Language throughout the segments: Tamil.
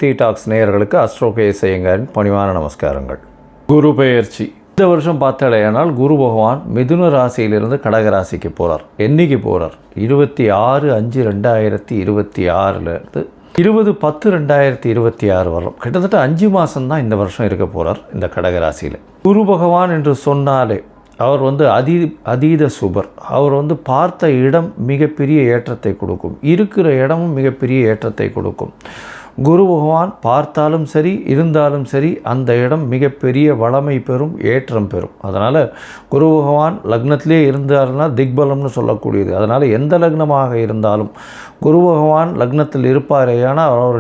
பக்தி டாக்ஸ் நேயர்களுக்கு அஸ்ட்ரோகேஎஸ் ஐயங்காரின் பணிவான நமஸ்காரங்கள். குரு பெயர்ச்சி இந்த வருஷம் பார்த்தாலேயானால் குரு பகவான் மிதுன ராசியிலிருந்து கடக ராசிக்கு போகிறார். என்னைக்கு போகிறார்? 26/5/2026 20/10/2026 வரலாம். கிட்டத்தட்ட 5 மாதம்தான் இந்த வருஷம் இருக்க போகிறார் இந்த கடக ராசியில். குரு பகவான் என்று சொன்னாலே அவர் அதீத சுபர். அவர் பார்த்த இடம் மிகப்பெரிய ஏற்றத்தை கொடுக்கும், இருக்கிற இடமும் மிகப்பெரிய ஏற்றத்தை கொடுக்கும். குரு பகவான் பார்த்தாலும் சரி இருந்தாலும் சரி அந்த இடம் மிகப்பெரிய வளமை பெறும், ஏற்றம் பெறும். அதனால் குரு பகவான் லக்னத்திலே இருந்தார்னா திக்பலம்னு சொல்லக்கூடியது. அதனால் எந்த லக்னமாக இருந்தாலும் குரு பகவான் லக்னத்தில் இருப்பாரேயான அவர்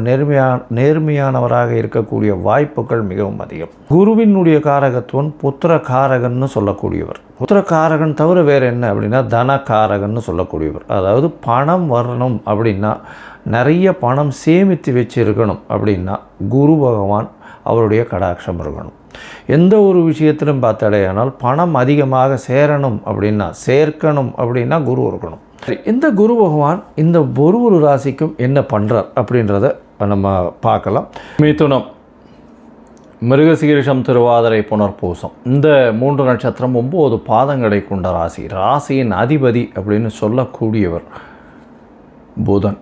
நேர்மையானவராக இருக்கக்கூடிய வாய்ப்புகள் மிகவும் அதிகம். குருவினுடைய காரகத்துவன் புத்திர காரகன்னு சொல்லக்கூடியவர். புத்திர காரகன் தவிர வேறு என்ன அப்படின்னா தன காரகன்னு சொல்லக்கூடியவர். அதாவது பணம் வரணும் அப்படின்னா, நிறைய பணம் சேமித்து வச்சிருக்கணும் அப்படின்னா குரு பகவான் அவருடைய கடாட்சம் இருக்கணும். எந்த ஒரு விஷயத்திலும் பார்த்தாலேயானால் பணம் அதிகமாக சேர்க்கணும் அப்படின்னா குரு இருக்கணும். இந்த குரு பகவான் இந்த ஒரு ராசிக்கும் என்ன பண்ணுறார் அப்படின்றத நம்ம பார்க்கலாம். மிதுனம், மிருகசீரிஷம், திருவாதிரை, புனர்பூசம் இந்த 3 நட்சத்திரம் 9 பாதங்களை கொண்ட ராசி. ராசியின் அதிபதி அப்படின்னு சொல்லக்கூடியவர் புதன்.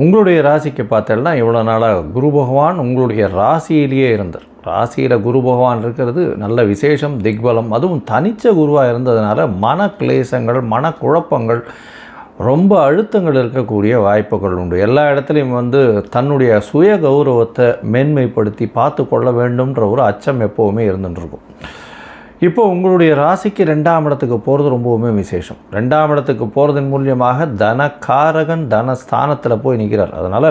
உங்களுடைய ராசிக்கு பார்த்தேன்னா இவ்வளோ நாளாக குரு பகவான் உங்களுடைய ராசியிலேயே இருந்தார். ராசியில் குரு பகவான் இருக்கிறது நல்ல விசேஷம், திக்பலம். அதுவும் தனிச்ச குருவாக இருந்ததுனால மன கிளேசங்கள், மனக்குழப்பங்கள், ரொம்ப அழுத்தங்கள் இருக்கக்கூடிய வாய்ப்புகள் உண்டு. எல்லா இடத்துலையும் தன்னுடைய சுய கௌரவத்தை மேன்மைப்படுத்தி பார்த்து கொள்ள வேண்டும்ன்ற ஒரு அச்சம் எப்போவுமே இருந்துகிட்ருக்கும். இப்போ உங்களுடைய ராசிக்கு 2ஆம் இடத்துக்கு போகிறது ரொம்பவுமே விசேஷம். 2ஆம் இடத்துக்கு போகிறதன் மூலியமாக தனக்காரகன் தனஸ்தானத்தில் போய் நிற்கிறார். அதனால்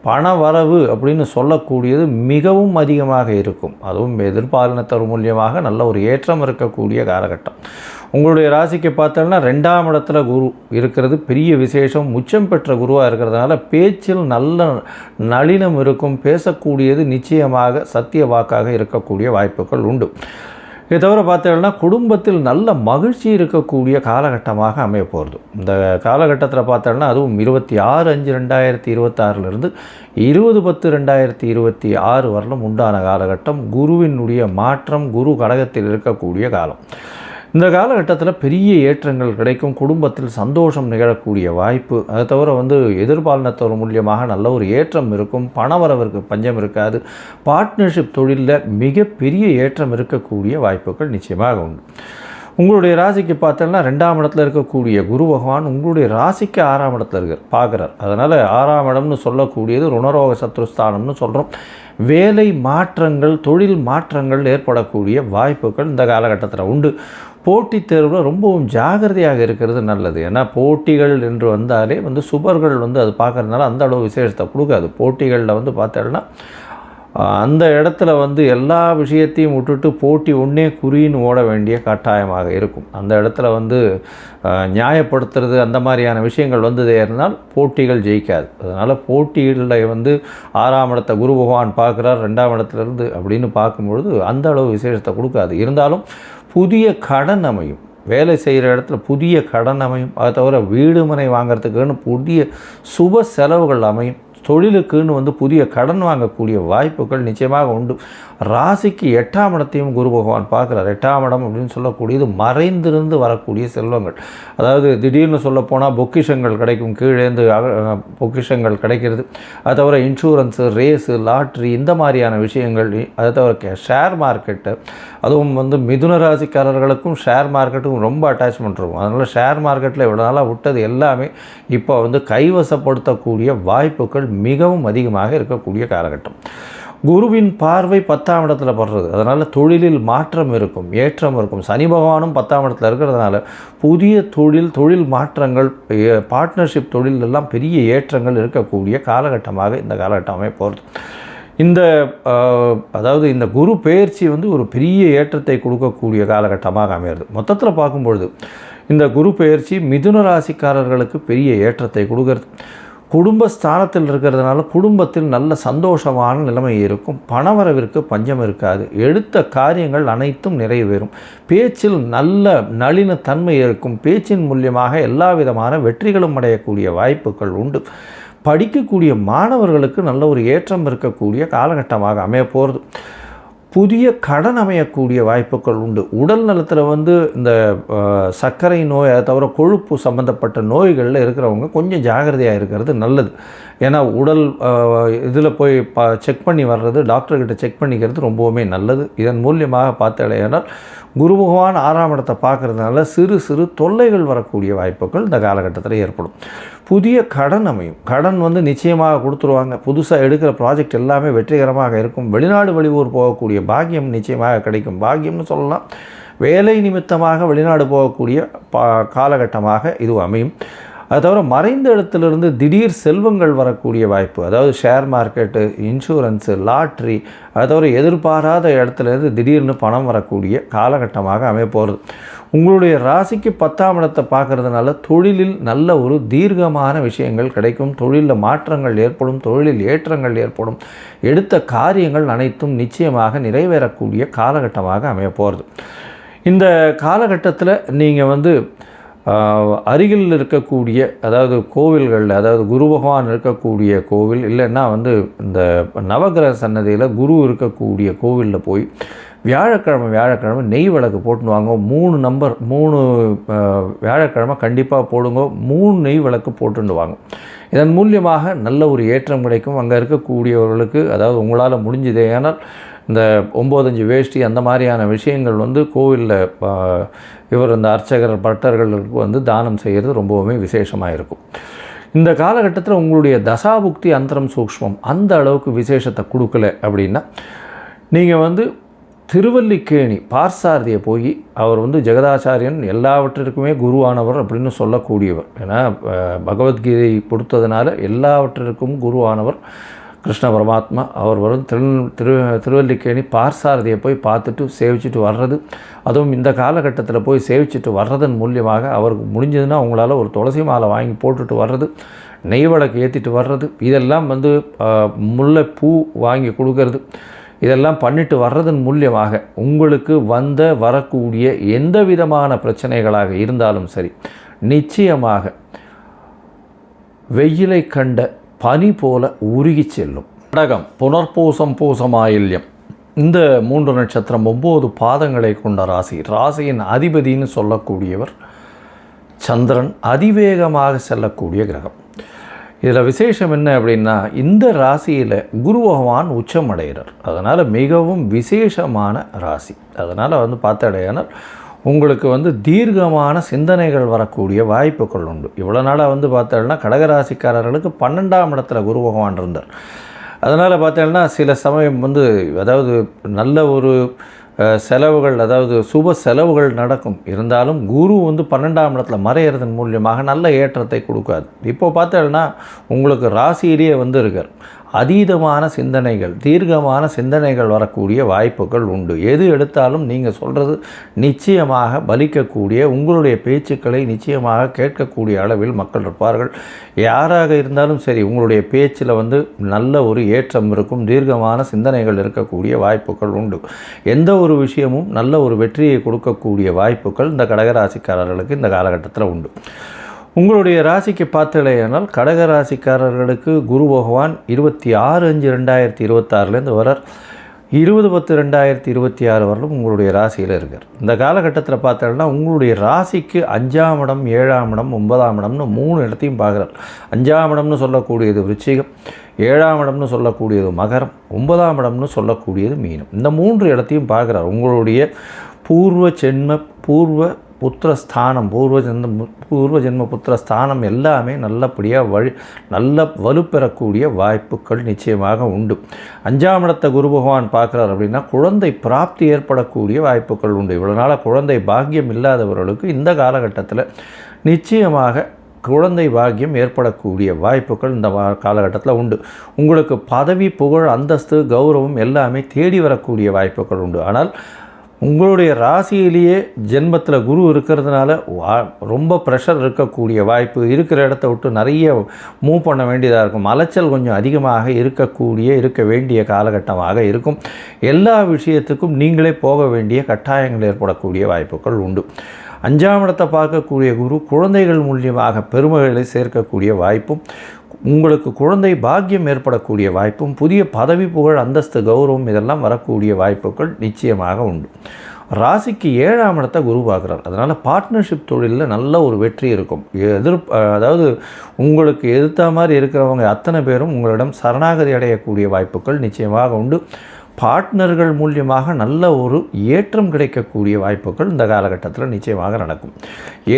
பண வரவு அப்படின்னு சொல்லக்கூடியது மிகவும் அதிகமாக இருக்கும். அதுவும் எதிர்பாலினத்தவர் மூலியமாக நல்ல ஒரு ஏற்றம் இருக்கக்கூடிய காலகட்டம். உங்களுடைய ராசிக்கு பார்த்தோம்னா 2ஆம் இடத்துல குரு இருக்கிறது பெரிய விசேஷம். உச்சம் பெற்ற குருவாக இருக்கிறதுனால பேச்சில் நல்ல நளினம் இருக்கும். பேசக்கூடியது நிச்சயமாக சத்திய வாக்காக இருக்கக்கூடிய வாய்ப்புகள் உண்டு. இதை தவிர பார்த்தோம்னா குடும்பத்தில் நல்ல மகிழ்ச்சி இருக்கக்கூடிய காலகட்டமாக அமைய போகிறது. இந்த காலகட்டத்தில் பார்த்தோம்னா அதுவும் 26/5/2026 20/10/2026 வரலும் உண்டான காலகட்டம். குருவினுடைய மாற்றம், குரு கடகத்தில் இருக்கக்கூடிய காலம். இந்த காலகட்டத்தில் பெரிய ஏற்றங்கள் கிடைக்கும். குடும்பத்தில் சந்தோஷம் நிகழக்கூடிய வாய்ப்பு. அதை தவிர எதிர்பாலினத்தவர் மூலியமாக நல்ல ஒரு ஏற்றம் இருக்கும். பணவரவிற்கு பஞ்சம் இருக்காது. பார்ட்னர்ஷிப் தொழிலில் மிகப்பெரிய ஏற்றம் இருக்கக்கூடிய வாய்ப்புகள் நிச்சயமாக உண்டு. உங்களுடைய ராசிக்கு பார்த்தோம்னா 2ஆம் இடத்துல இருக்கக்கூடிய குரு பகவான் உங்களுடைய ராசிக்கு 6ஆம் இடத்துல பார்க்குறார். அதனால் 6ஆம் இடம்னு சொல்லக்கூடியது ருணரோக சத்ருஸ்தானம்னு சொல்கிறோம். வேலை மாற்றங்கள், தொழில் மாற்றங்கள் ஏற்படக்கூடிய வாய்ப்புகள் இந்த காலகட்டத்தில் உண்டு. போட்டித் தேர்வில் ரொம்பவும் ஜாகிரதையாக இருக்கிறது நல்லது. ஏன்னா போட்டிகள் என்று வந்தாலே சுபர்கள் அது பார்க்குறதுனால அந்த அளவு விசேஷத்தை கொடுக்காது. போட்டிகளில் பார்த்தோம்னா அந்த இடத்துல எல்லா விஷயத்தையும் விட்டுட்டு போட்டி ஒன்றே குறின்னு ஓட வேண்டிய கட்டாயமாக இருக்கும். அந்த இடத்துல நியாயப்படுத்துறது அந்த மாதிரியான விஷயங்கள் இருந்தால் போட்டிகள் ஜெயிக்காது. அதனால் போட்டிகளில் 6ஆம் இடத்தை குரு பகவான் பார்க்குறார் 2ஆம் இடத்துலேருந்து அப்படின்னு பார்க்கும்பொழுது அந்த அளவு விசேஷத்தை கொடுக்காது. இருந்தாலும் புதிய கடன் அமையும். வேலை செய்கிற இடத்துல புதிய கடன் அமையும். அதை தவிர வீடு மனை வாங்கிறதுக்குன்னு புதிய சுப செலவுகள் அமையும். தொழிலுக்குன்னு புதிய கடன் வாங்கக்கூடிய வாய்ப்புகள் நிச்சயமாக உண்டு. ராசிக்கு 8ஆம் இடத்தையும் குரு பகவான் பார்க்குறார். 8ஆம் இடம் அப்படின்னு சொல்லக்கூடியது மறைந்திருந்து வரக்கூடிய செல்வங்கள். அதாவது திடீர்னு சொல்லப்போனால் பொக்கிஷங்கள் கிடைக்கும், கீழேந்து பொக்கிஷங்கள் கிடைக்கிறது. அதை தவிர இன்சூரன்ஸு, ரேஸு, லாட்ரி இந்த மாதிரியான விஷயங்கள். அதை தவிர ஷேர் மார்க்கெட்டு, அதுவும் மிதுன ராசிக்காரர்களுக்கும் ஷேர் மார்க்கெட்டுக்கும் ரொம்ப அட்டாச்மெண்ட் இருக்கும். அதனால் ஷேர் மார்க்கெட்டில் இவ்வளோ நாளாக விட்டது எல்லாமே இப்போ கைவசப்படுத்தக்கூடிய வாய்ப்புகள் மிகவும் அதிகமாக இருக்கக்கூடிய காலகட்டம். குருவின் பார்வை 10ஆம் இடத்துல படுறது. அதனால் தொழிலில் மாற்றம் இருக்கும், ஏற்றம் இருக்கும். சனி பகவானும் 10ஆம் இடத்துல இருக்கிறதுனால புதிய தொழில் மாற்றங்கள், பார்ட்னர்ஷிப் தொழில் எல்லாம் பெரிய ஏற்றங்கள் இருக்கக்கூடிய காலகட்டமாக இந்த காலகட்டமே போகிறது. இந்த குரு பெயர்ச்சி ஒரு பெரிய ஏற்றத்தை கொடுக்கக்கூடிய காலகட்டமாக அமைகிறது. மொத்தத்தில் பார்க்கும்பொழுது இந்த குரு பெயர்ச்சி மிதுன ராசிக்காரர்களுக்கு பெரிய ஏற்றத்தை கொடுக்கறது. குடும்பஸ்தானத்தில் இருக்கிறதுனால குடும்பத்தில் நல்ல சந்தோஷமான நிலைமை இருக்கும். பணவரவிற்கு பஞ்சம் இருக்காது. எடுத்த காரியங்கள் அனைத்தும் நிறைவேறும். பேச்சில் நல்ல நளினத்தன்மை இருக்கும். பேச்சின் மூலியமாக எல்லா விதமான வெற்றிகளும் அடையக்கூடிய வாய்ப்புகள் உண்டு. படிக்கக்கூடிய மாணவர்களுக்கு நல்ல ஒரு ஏற்றம் இருக்கக்கூடிய காலகட்டமாக அமைய போகிறது. புதிய கடன் அமையக்கூடிய வாய்ப்புகள் உண்டு. உடல் நலத்தில் வந்து இந்த சர்க்கரை நோய், அதை தவிர கொழுப்பு சம்மந்தப்பட்ட நோய்களில் இருக்கிறவங்க கொஞ்சம் ஜாகிரதையாக இருக்கிறது நல்லது. ஏன்னா உடல் இதில் போய் செக் பண்ணி வர்றது, டாக்டர்கிட்ட செக் பண்ணிக்கிறது ரொம்பவுமே நல்லது. இதன் மூலியமாக பார்த்தாலேனால் குரு பகவான் 6ஆம் இடத்தை பார்க்குறதுனால சிறு சிறு தொல்லைகள் வரக்கூடிய வாய்ப்புகள் இந்த காலகட்டத்தில் ஏற்படும். புதிய கடன் அமையும். கடன் வந்து நிச்சயமாக கொடுத்துருவாங்க. புதுசாக எடுக்கிற ப்ராஜெக்ட் எல்லாமே வெற்றிகரமாக இருக்கும். வெளிநாடு வெளியூர் போகக்கூடிய பாக்கியம் நிச்சயமாக கிடைக்கும். பாக்கியம்னு சொல்லலாம். வேலை நிமித்தமாக வெளிநாடு போகக்கூடிய காலகட்டமாக இது அமையும். அது தவிர மறைந்த இடத்துலேருந்து திடீர் செல்வங்கள் வரக்கூடிய வாய்ப்பு, அதாவது ஷேர் மார்க்கெட்டு, இன்சூரன்ஸு, லாட்ரி, அது தவிர எதிர்பாராத இடத்துலேருந்து திடீர்னு பணம் வரக்கூடிய காலகட்டமாக அமைய போகிறது. உங்களுடைய ராசிக்கு 10ஆம் இடத்தை பார்க்குறதுனால தொழிலில் நல்ல ஒரு தீர்க்கமான விஷயங்கள் கிடைக்கும். தொழிலில் மாற்றங்கள் ஏற்படும், தொழிலில் ஏற்றங்கள் ஏற்படும். எடுத்த காரியங்கள் அனைத்தும் நிச்சயமாக நிறைவேறக்கூடிய காலகட்டமாக அமைய போகிறது. இந்த காலகட்டத்தில் நீங்கள் வந்து அருகில் இருக்கக்கூடிய, அதாவது கோவில்களில், அதாவது குரு பகவான் இருக்கக்கூடிய கோவில், இல்லைன்னா வந்து இந்த நவகிரக சன்னதியில் குரு இருக்கக்கூடிய கோவிலில் போய் வியாழக்கிழமை நெய் விளக்கு போட்டுன்னு வாங்க. 3 வியாழக்கிழமை கண்டிப்பாக போடுங்க. 3 நெய் விளக்கு போட்டுன்னு வாங்க. இதன் மூலியமாக நல்ல ஒரு ஏற்றம் கிடைக்கும். அங்கே இருக்கக்கூடியவர்களுக்கு, அதாவது உங்களால் முடிஞ்சதே, ஏன்னால் இந்த 9 வேஷ்டி அந்த மாதிரியான விஷயங்கள் வந்து கோவிலில் இந்த அர்ச்சகர் பட்டர்களுக்கு வந்து தானம் செய்கிறது ரொம்பவுமே விசேஷமாக இருக்கும். இந்த காலகட்டத்தில் உங்களுடைய தசாபுக்தி அந்தரம் சூக்ஷ்மம் அந்த அளவுக்கு விசேஷத்தை கொடுக்கல அப்படின்னா, நீங்கள் வந்து திருவல்லிக்கேணி பார்சாரதியை போய், அவர் வந்து ஜெகதாச்சாரியன் எல்லாவற்றிற்குமே குருவானவர் அப்படின்னு சொல்லக்கூடியவர். ஏன்னா பகவத்கீதை கொடுத்ததுனால எல்லாவற்றிற்கும் குருவானவர் கிருஷ்ண பரமாத்மா. அவர் வரும் திருவல்லிக்கேணி பார்சாரதியை போய் பார்த்துட்டு சேவிச்சுட்டு வர்றது, அதுவும் இந்த காலகட்டத்தில் போய் சேவிச்சுட்டு வர்றதன் மூலியமாக அவருக்கு முடிஞ்சதுன்னா உங்களால் ஒரு துளசி மாலை வாங்கி போட்டுட்டு வர்றது, நெய் விளக்கு ஏற்றிட்டு வர்றது, இதெல்லாம் வந்து முல்லைப்பூ வாங்கி கொடுக்கறது, இதெல்லாம் பண்ணிட்டு வர்றதன் மூலியமாக உங்களுக்கு வரக்கூடிய எந்த விதமான பிரச்சனைகளாக இருந்தாலும் சரி, நிச்சயமாக வெயிலை கண்ட பனி போல உருகி செல்லும். கடகம், புனர்பூசம், பூசமாயில்யம், இந்த 3 நட்சத்திரம் 9 பாதங்களை கொண்ட ராசி. ராசியின் அதிபதினு சொல்லக்கூடியவர் சந்திரன், அதிவேகமாக செல்லக்கூடிய கிரகம். இதில் விசேஷம் என்ன அப்படின்னா, இந்த ராசியில் குரு பகவான் உச்சம் அடைகிறார். அதனால் மிகவும் விசேஷமான ராசி. அதனால் வந்து பார்த்தாடையானால் உங்களுக்கு வந்து தீர்க்கமான சிந்தனைகள் வரக்கூடிய வாய்ப்புகள் உண்டு. இவ்வளோ நாளாக வந்து பார்த்தோம்னா கடகராசிக்காரர்களுக்கு 12ஆம் இடத்துல குரு பகவான் இருந்தார். அதனால் பார்த்தோம்னா சில சமயம் வந்து, அதாவது நல்ல ஒரு செலவுகள், அதாவது சுப செலவுகள் நடக்கும். இருந்தாலும் குரு வந்து 12ஆம் இடத்துல மறையிறதன் மூலியமாக நல்ல ஏற்றத்தை கொடுக்காது. இப்போ பார்த்தோம்னா உங்களுக்கு ராசியிலேயே வந்து இருக்கார். அதீதமான சிந்தனைகள், தீர்க்கமான சிந்தனைகள் வரக்கூடிய வாய்ப்புகள் உண்டு. எது எடுத்தாலும் நீங்கள் சொல்கிறது நிச்சயமாக பலிக்கக்கூடிய, உங்களுடைய பேச்சுக்களை நிச்சயமாக கேட்கக்கூடிய அளவில் மக்கள் இருப்பார்கள். யாராக இருந்தாலும் சரி, உங்களுடைய பேச்சில் வந்து நல்ல ஒரு ஏற்றம் இருக்கும். தீர்க்கமான சிந்தனைகள் இருக்கக்கூடிய வாய்ப்புகள் உண்டு. எந்த ஒரு விஷயமும் நல்ல ஒரு வெற்றியை கொடுக்கக்கூடிய வாய்ப்புகள் இந்த கடகராசிக்காரர்களுக்கு இந்த காலகட்டத்தில் உண்டு. உங்களுடைய ராசிக்கு பார்த்தலையானால் கடகராசிக்காரர்களுக்கு குரு பகவான் 26/5/2026 வரார். 20/10/2026 வரலும் உங்களுடைய ராசியில் இருக்கார். இந்த காலகட்டத்தில் பார்த்தோம்னா உங்களுடைய ராசிக்கு 5ஆம் இடம், 7ஆம் இடம், 9ஆம் இடம்னு 3 இடத்தையும் பார்க்குறார். 5ஆம் இடம்னு சொல்லக்கூடியது விருச்சிகம், 7ஆம் இடம்னு சொல்லக்கூடியது மகரம், 9ஆம் இடம்னு சொல்லக்கூடியது மீனம். இந்த 3 இடத்தையும் பார்க்குறார். உங்களுடைய பூர்வ புத்திரஸ்தானம், பூர்வ ஜென்ம புத்திரஸ்தானம் எல்லாமே நல்லபடியாக நல்ல வலுப்பெறக்கூடிய வாய்ப்புகள் நிச்சயமாக உண்டு. 5ஆம் இடத்தை குரு பகவான் பார்க்குறார் அப்படின்னா குழந்தை பிராப்தி ஏற்படக்கூடிய வாய்ப்புகள் உண்டு. இவ்வளோ நாளாக குழந்தை பாக்கியம் இல்லாதவர்களுக்கு இந்த காலகட்டத்தில் நிச்சயமாக குழந்தை பாக்கியம் ஏற்படக்கூடிய வாய்ப்புகள் இந்த காலகட்டத்தில் உண்டு. உங்களுக்கு பதவி, புகழ், அந்தஸ்து, கௌரவம் எல்லாமே தேடி வரக்கூடிய வாய்ப்புகள் உண்டு. ஆனால் உங்களுடைய ராசியிலேயே ஜென்மத்தில் குரு இருக்கிறதுனால ரொம்ப ப்ரெஷர் இருக்கக்கூடிய வாய்ப்பு, இருக்கிற இடத்த விட்டு நிறைய மூவ் பண்ண வேண்டியதாக இருக்கும். அலைச்சல் கொஞ்சம் அதிகமாக இருக்க வேண்டிய காலகட்டமாக இருக்கும். எல்லா விஷயத்துக்கும் நீங்களே போக வேண்டிய கட்டாயங்கள் ஏற்படக்கூடிய வாய்ப்புகள் உண்டு. 5ஆம் இடத்தை பார்க்கக்கூடிய குரு குழந்தைகள் மூலியமாக பெருமைகளை சேர்க்கக்கூடிய வாய்ப்பும், உங்களுக்கு குழந்தை பாக்கியம் ஏற்படக்கூடிய வாய்ப்பும், புதிய பதவி புகழ் அந்தஸ்து கௌரவம் இதெல்லாம் வரக்கூடிய வாய்ப்புகள் நிச்சயமாக உண்டு. ராசிக்கு 7ஆம் இடத்தை குரு பார்க்குறார். அதனால் பார்ட்னர்ஷிப் தொழிலில் நல்ல ஒரு வெற்றி இருக்கும். அதாவது உங்களுக்கு எதிர்த்த மாதிரி இருக்கிறவங்க அத்தனை பேரும் உங்களிடம் சரணாகதி அடையக்கூடிய வாய்ப்புகள் நிச்சயமாக உண்டு. பார்ட்னர்கள் மூலியமாக நல்ல ஒரு ஏற்றம் கிடைக்கக்கூடிய வாய்ப்புகள் இந்த காலகட்டத்தில் நிச்சயமாக நடக்கும்.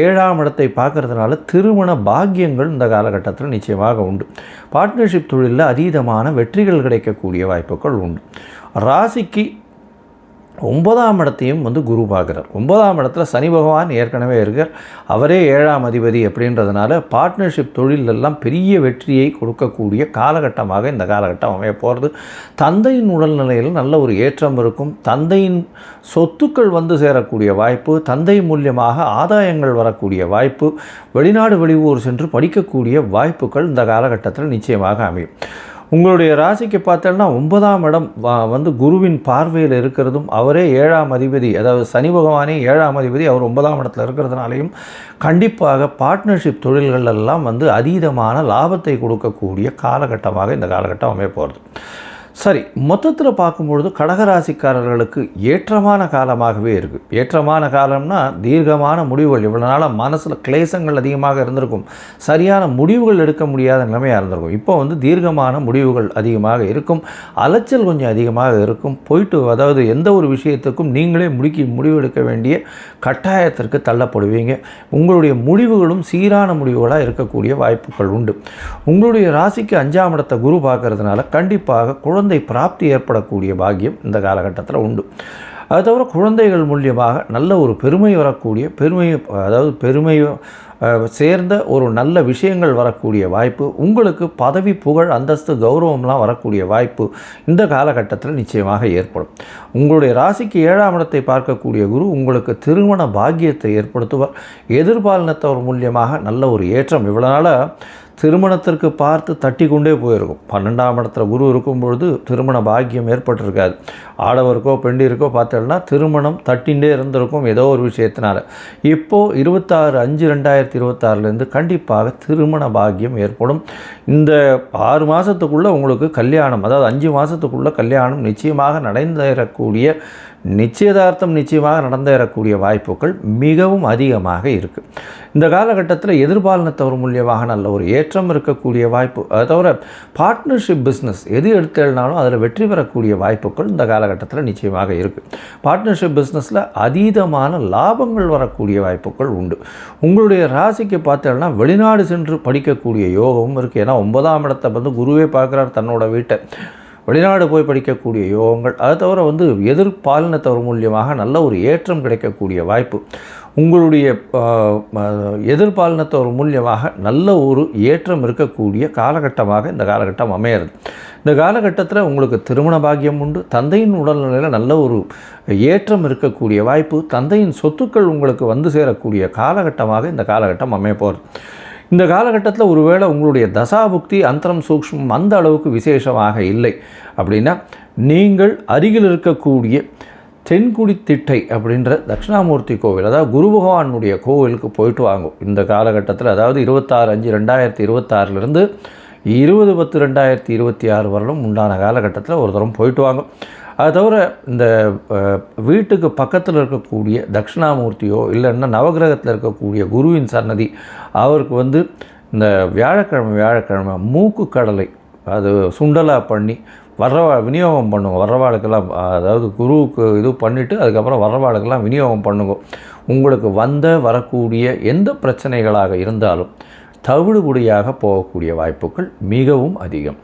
7ஆம் இடத்தை பார்க்கறதுனால திருமண பாக்கியங்கள் இந்த காலகட்டத்தில் நிச்சயமாக உண்டு. பார்ட்னர்ஷிப் தொழிலில் அதீதமான வெற்றிகள் கிடைக்கக்கூடிய வாய்ப்புகள் உண்டு. ராசிக்கு 9ஆம் இடத்தையும் குரு பார்க்குறார். 9ஆம் இடத்துல சனி பகவான் ஏற்கனவே இருக்கார். அவரே 7ஆம் அதிபதி அப்படின்றதுனால பார்ட்னர்ஷிப் தொழிலெல்லாம் பெரிய வெற்றியை கொடுக்கக்கூடிய காலகட்டமாக இந்த காலகட்டம் அமைய போகிறது. தந்தையின் உடல்நிலையில் நல்ல ஒரு ஏற்றம் இருக்கும். தந்தையின் சொத்துக்கள் சேரக்கூடிய வாய்ப்பு, தந்தை மூலியமாக ஆதாயங்கள் வரக்கூடிய வாய்ப்பு, வெளிநாடு வெளியூர் சென்று படிக்கக்கூடிய வாய்ப்புகள் இந்த காலகட்டத்தில் நிச்சயமாக அமையும். உங்களுடைய ராசிக்கு பார்த்தோன்னா 9ஆம் இடம் குருவின் பார்வையில் இருக்கிறதும், அவரே 7ஆம் அதிபதி, அதாவது சனி பகவானே 7ஆம் அதிபதி, அவர் 9ஆம் இடத்துல இருக்கிறதுனாலையும் கண்டிப்பாக பார்ட்னர்ஷிப் தொழில்கள் எல்லாம் அதீதமான லாபத்தை கொடுக்கக்கூடிய காலகட்டமாக இந்த காலகட்டம் அமைய போகிறது. சரி, மொத்தத்தில் பார்க்கும்பொழுது கடகராசிக்காரர்களுக்கு ஏற்றமான காலமாகவே இருக்குது. ஏற்றமான காலம்னா தீர்க்கமான முடிவுகள். இவ்வளோ நாளாக மனசில் கிளேசங்கள் அதிகமாக இருந்திருக்கும், சரியான முடிவுகள் எடுக்க முடியாத நிலைமையாக இருந்திருக்கும். இப்போ தீர்க்கமான முடிவுகள் அதிகமாக இருக்கும், அலைச்சல் கொஞ்சம் அதிகமாக இருக்கும். அதாவது எந்த ஒரு விஷயத்துக்கும் நீங்களே முடிவெடுக்க வேண்டிய கட்டாயத்திற்கு தள்ளப்படுவீங்க. உங்களுடைய முடிவுகளும் சீரான முடிவுகளாக இருக்கக்கூடிய வாய்ப்புகள் உண்டு. உங்களுடைய ராசிக்கு 5ஆம் இடத்தை குரு பார்க்கறதுனால கண்டிப்பாக குழந்தை பிராப்தி ஏற்படக்கூடிய பாக்கியம் இந்த காலகட்டத்தில் உண்டு. அது தவிர குழந்தைகள் மூலியமாக நல்ல ஒரு பெருமை வரக்கூடிய பெருமை சேர்ந்த ஒரு நல்ல விஷயங்கள் வரக்கூடிய வாய்ப்பு, உங்களுக்கு பதவி புகழ் அந்தஸ்து கௌரவம்லாம் வரக்கூடிய வாய்ப்பு இந்த காலகட்டத்தில் நிச்சயமாக ஏற்படும். உங்களுடைய ராசிக்கு 7ஆம் இடத்தை பார்க்கக்கூடிய குரு உங்களுக்கு திருமண பாக்கியத்தை ஏற்படுத்துவார். எதிர்பாலினத்தவர் மூலியமாக நல்ல ஒரு ஏற்றம். இவ்வளோ நாளாக திருமணத்திற்கு பார்த்து தட்டி கொண்டே போயிருக்கும். 12ஆம் இடத்துல குரு இருக்கும் பொழுது திருமண பாக்கியம் ஏற்பட்டிருக்காது. ஆடவருக்கோ பெண்டிற்கோ பார்த்தோம்னா திருமணம் தட்டிகிட்டே இருந்திருக்கும் ஏதோ ஒரு விஷயத்தினால. இப்போது 26/5/2026 கண்டிப்பாக திருமண பாக்கியம் ஏற்படும். இந்த 6 மாதத்துக்குள்ளே உங்களுக்கு கல்யாணம், அதாவது 5 மாதத்துக்குள்ளே கல்யாணம் நிச்சயமாக நிச்சயதார்த்தம் நிச்சயமாக நடந்தேறக்கூடிய வாய்ப்புகள் மிகவும் அதிகமாக இருக்குது. இந்த காலகட்டத்தில் எதிர்பாலினத்தவர் மூலியமாக நல்ல ஒரு ஏற்றம் இருக்கக்கூடிய வாய்ப்பு. அதை தவிர பார்ட்னர்ஷிப் பிஸ்னஸ் எது எடுத்தாலும் அதில் வெற்றி பெறக்கூடிய வாய்ப்புகள் இந்த காலகட்டத்தில் நிச்சயமாக இருக்குது. பார்ட்னர்ஷிப் பிஸ்னஸில் அதீதமான லாபங்கள் வரக்கூடிய வாய்ப்புகள் உண்டு. உங்களுடைய ராசிக்கு பார்த்தோம்னா வெளிநாடு சென்று படிக்கக்கூடிய யோகமும் இருக்குது. ஏன்னா 9ஆம் இடத்தை குருவே பார்க்குறார் தன்னோட வீட்டை. வெளிநாடு போய் படிக்கக்கூடிய யோகங்கள், அதை தவிர எதிர்பாலினத்தவர் மூலியமாக நல்ல ஒரு ஏற்றம் கிடைக்கக்கூடிய வாய்ப்பு, உங்களுடைய எதிர்பாலினத்தவர் மூலியமாக நல்ல ஒரு ஏற்றம் இருக்கக்கூடிய காலகட்டமாக இந்த காலகட்டம் அமையிறது. இந்த காலகட்டத்தில் உங்களுக்கு திருமண பாக்கியம் உண்டு. தந்தையின் உடல்நிலையில் நல்ல ஒரு ஏற்றம் இருக்கக்கூடிய வாய்ப்பு, தந்தையின் சொத்துக்கள் உங்களுக்கு சேரக்கூடிய காலகட்டமாக இந்த காலகட்டம் அமைய போகிறது. இந்த காலகட்டத்தில் ஒருவேளை உங்களுடைய தசாபுக்தி அந்தரம் சூக்ஷ்மம் அந்த அளவுக்கு விசேஷமாக இல்லை அப்படின்னா, நீங்கள் அருகில் இருக்கக்கூடிய தென்குடி திட்டை அப்படின்ற தட்சிணாமூர்த்தி கோவில், அதாவது குரு பகவானுடைய கோவிலுக்கு போயிட்டு வாங்கும். இந்த காலகட்டத்தில் அதாவது 26/5/2026 20/10/2026 வரலும் உண்டான காலகட்டத்தில் ஒரு தரம் போயிட்டு வாங்கும். அது தவிர இந்த வீட்டுக்கு பக்கத்தில் இருக்கக்கூடிய தட்சிணாமூர்த்தியோ இல்லைன்னா நவகிரகத்தில் இருக்கக்கூடிய குருவின் சன்னதி, அவருக்கு இந்த வியாழக்கிழமை மூக்கு கடலை அது சுண்டலாக பண்ணி விநியோகம் பண்ணுங்க. வர்றவாளுக்கெல்லாம், அதாவது குருவுக்கு இது பண்ணிவிட்டு அதுக்கப்புறம் வர்றவாளுக்கெல்லாம் விநியோகம் பண்ணுங்க. உங்களுக்கு வரக்கூடிய எந்த பிரச்சனைகளாக இருந்தாலும் தவிடுபடியாக போகக்கூடிய வாய்ப்புகள் மிகவும் அதிகம்.